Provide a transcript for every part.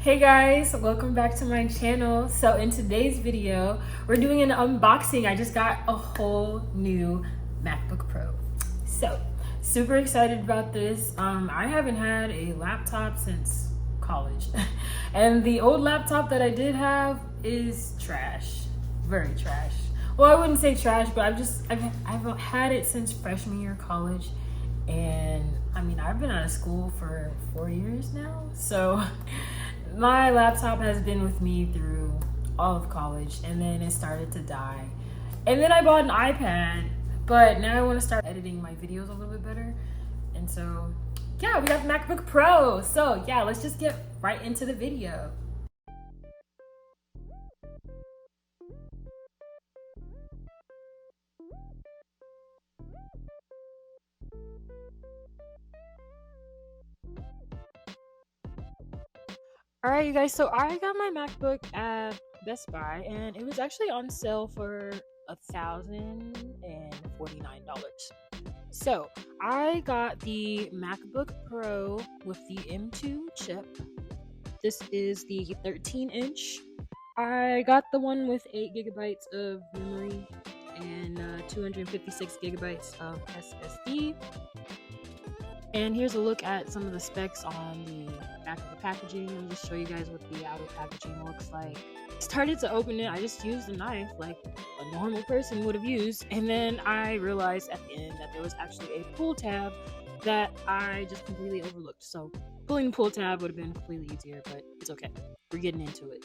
Hey guys, welcome back to my channel. So in today's video, we're doing an unboxing. I just got a whole new MacBook Pro. So super excited about this. I haven't had a laptop since college. And the old laptop that I did have is trash, very trash. Well, I wouldn't say trash, but I've had it since freshman year of college. And I mean, I've been out of school for 4 years now. So my laptop has been with me through all of college, and then it started to die. And then I bought an iPad, but now I want to start editing my videos a little bit better. And so, yeah, we got the MacBook Pro. So, yeah, let's just get right into the video. All right, you guys, so I got my MacBook at Best Buy, and it was actually on sale for $1,049. So I got the MacBook Pro with the M2 chip. This is the 13-inch. I got the one with 8 gigabytes of memory and 256 gigabytes of SSD. And here's a look at some of the specs on the back of the packaging. Let me just show you guys what the outer packaging looks like. Started to open it, I just used a knife like a normal person would have used, and then I realized at the end that there was actually a pull tab that I just completely overlooked. So pulling the pull tab would have been completely easier, but it's okay. We're getting into it.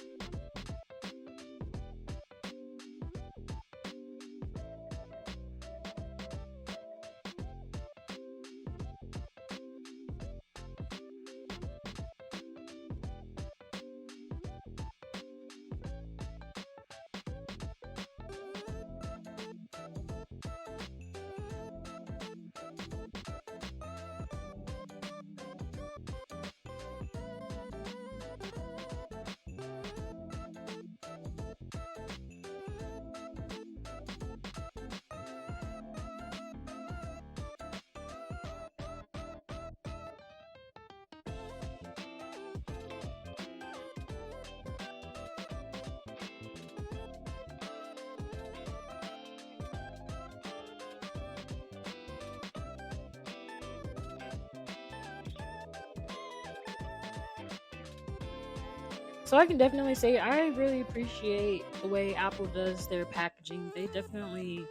So I can definitely say I really appreciate the way Apple does their packaging. They definitely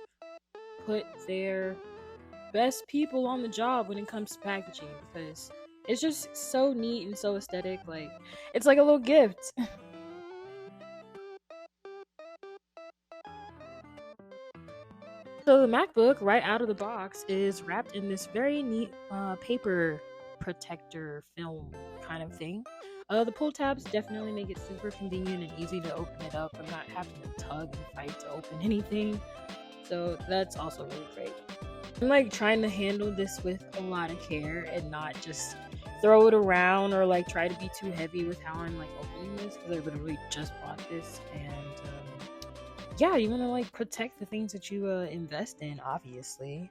put their best people on the job when it comes to packaging, because it's just so neat and so aesthetic. Like, it's like a little gift. So the MacBook right out of the box is wrapped in this very neat paper protector film kind of thing. The pull tabs definitely make it super convenient and easy to open it up. I'm not having to tug and fight to open anything. So that's also really great. I'm like trying to handle this with a lot of care and not just throw it around or like try to be too heavy with how I'm like opening this, because I literally just bought this. And yeah, you want to like protect the things that you invest in, obviously.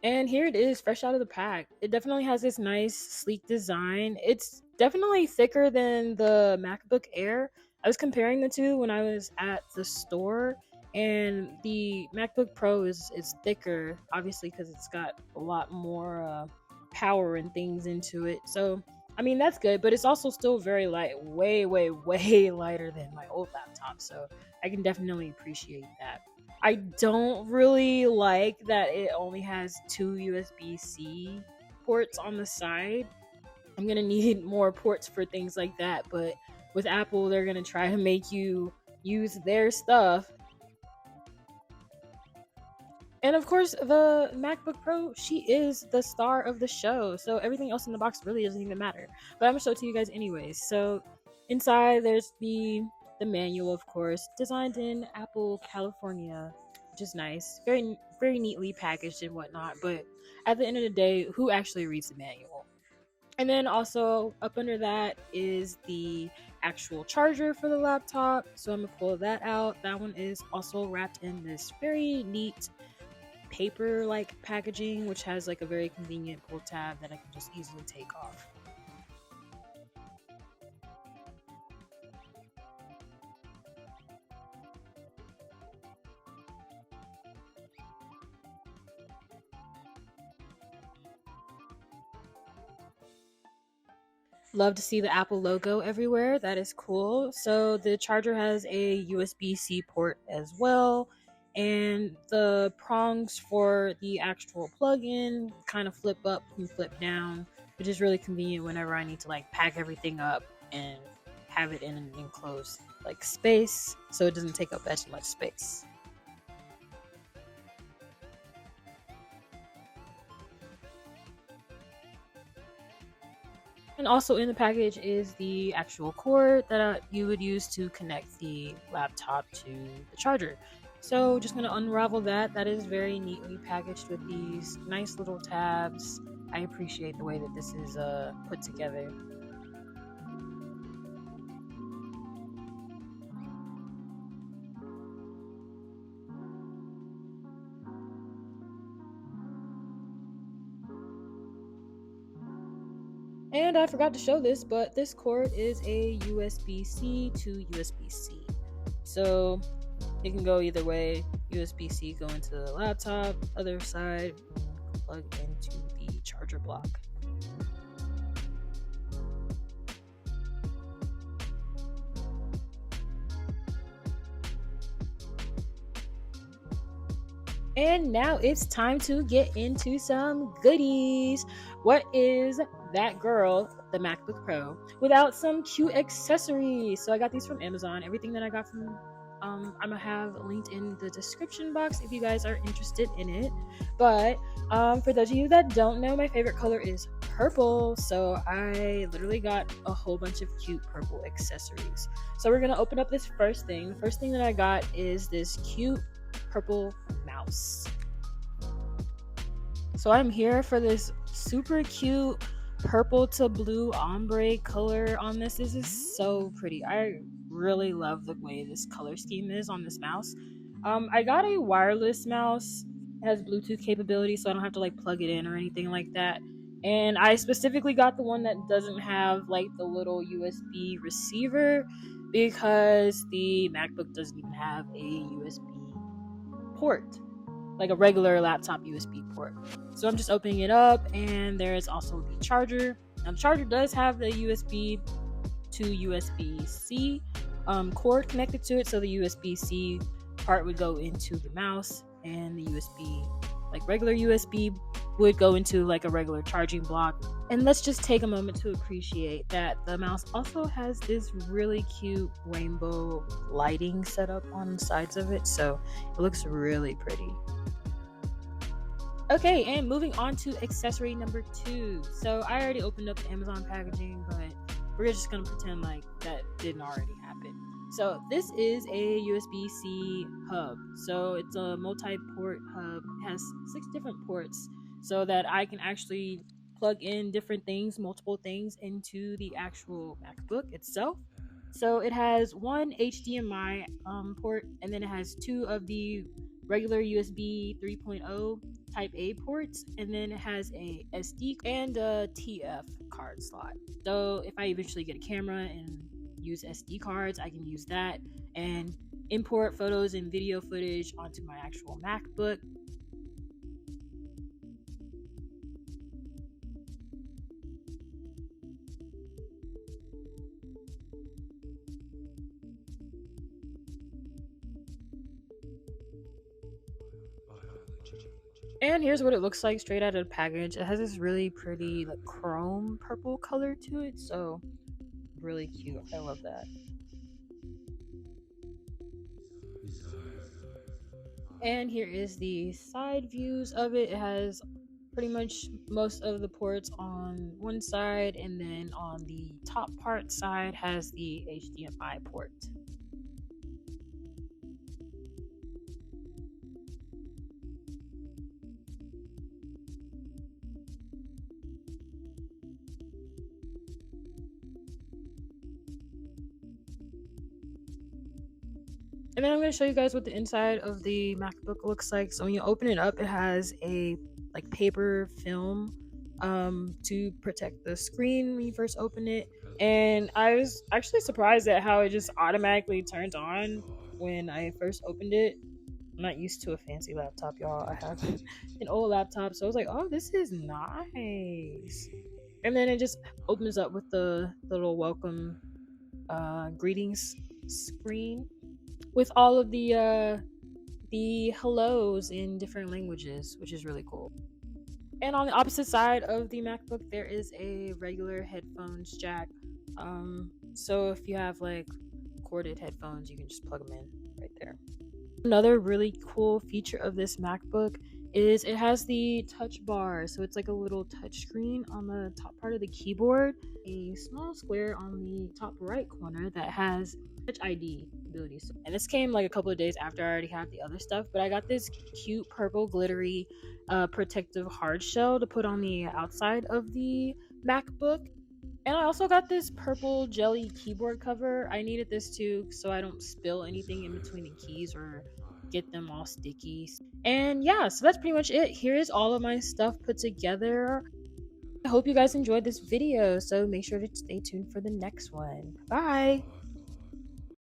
And here it is, fresh out of the pack. It definitely has this nice, sleek design. It's definitely thicker than the MacBook Air. I was comparing the two when I was at the store, and the MacBook Pro is thicker, obviously, because it's got a lot more power and things into it. So, I mean, that's good, but it's also still very light, way, way, way lighter than my old laptop. So I can definitely appreciate that. I don't really like that it only has 2 USB-C ports on the side. I'm gonna need more ports for things like that, but with Apple, they're gonna try to make you use their stuff. And of course, the MacBook Pro, she is the star of the show, so everything else in the box really doesn't even matter. But I'm gonna show it to you guys anyways. So inside, there's the manual, of course, designed in Apple, California, which is nice. Very, very neatly packaged and whatnot. But at the end of the day, who actually reads the manual? And then also up under that is the actual charger for the laptop. So I'm gonna pull that out. That one is also wrapped in this very neat paper like packaging, which has like a very convenient pull tab that I can just easily take off. Love to see the Apple logo everywhere. That is cool. So the charger has a USB-C port as well. And the prongs for the actual plug-in kind of flip up and flip down, which is really convenient whenever I need to like pack everything up and have it in an enclosed like space so it doesn't take up as much space. And also in the package is the actual cord that you would use to connect the laptop to the charger. So just gonna unravel that. That is very neatly packaged with these nice little tabs. I appreciate the way that this is put together. And I forgot to show this, but this cord is a USB-C to USB-C. So it can go either way. USB-C go into the laptop, other side plug into the charger block. And now it's time to get into some goodies. What is that girl, the MacBook Pro, without some cute accessories? So I got these from Amazon. Everything that I got from I'm gonna have linked in the description box if you guys are interested in it. But for those of you that don't know, my favorite color is purple. So I literally got a whole bunch of cute purple accessories. So we're gonna open up this first thing. The first thing that I got is this cute purple mouse. So I'm here for this super cute purple to blue ombre color on this. This is so pretty. I really love the way this color scheme is on this mouse. I got a wireless mouse. It has Bluetooth capability, so I don't have to like plug it in or anything like that. And I specifically got the one that doesn't have like the little USB receiver because the MacBook doesn't even have a USB port, like a regular laptop USB port. So I'm just opening it up, and there is also the charger. Now the charger does have the USB to USB-C cord connected to it, so the USB-C part would go into the mouse, and the USB, like regular USB, would go into like a regular charging block. And let's just take a moment to appreciate that the mouse also has this really cute rainbow lighting setup on the sides of it, so it looks really pretty. Okay, and moving on to accessory number 2. So I already opened up the Amazon packaging, but we're just gonna pretend like that didn't already happen. So this is a USB-C hub. So it's a multi-port hub. It has 6 different ports so that I can actually plug in different things, multiple things into the actual MacBook itself. So it has one HDMI port, and then it has 2 of the regular USB 3.0 Type A ports, and then it has a SD and a TF card slot. So if I eventually get a camera and use SD cards, I can use that and import photos and video footage onto my actual MacBook. And here's what it looks like straight out of the package. It has this really pretty like chrome purple color to it, so really cute. I love that. And here is the side views of it. It has pretty much most of the ports on one side, and then on the top part side has the HDMI port. And then I'm going to show you guys what the inside of the MacBook looks like. So when you open it up, it has a like paper film to protect the screen when you first open it. And I was actually surprised at how it just automatically turns on when I first opened it. I'm not used to a fancy laptop, y'all. I have an old laptop, so I was like, oh, this is nice. And then it just opens up with the little welcome greetings screen with all of the hellos in different languages, which is really cool. And on the opposite side of the MacBook, there is a regular headphones jack. So if you have like corded headphones, you can just plug them in right there. Another really cool feature of this MacBook is it has the touch bar. So it's like a little touch screen on the top part of the keyboard, a small square on the top right corner that has Touch ID abilities. And this came like a couple of days after I already had the other stuff, but I got this cute purple glittery protective hard shell to put on the outside of the MacBook. And I also got this purple jelly keyboard cover. I needed this too so I don't spill anything in between the keys or get them all sticky. And yeah, so that's pretty much it. Here is all of my stuff put together. I hope you guys enjoyed this video, so make sure to stay tuned for the next one. Bye!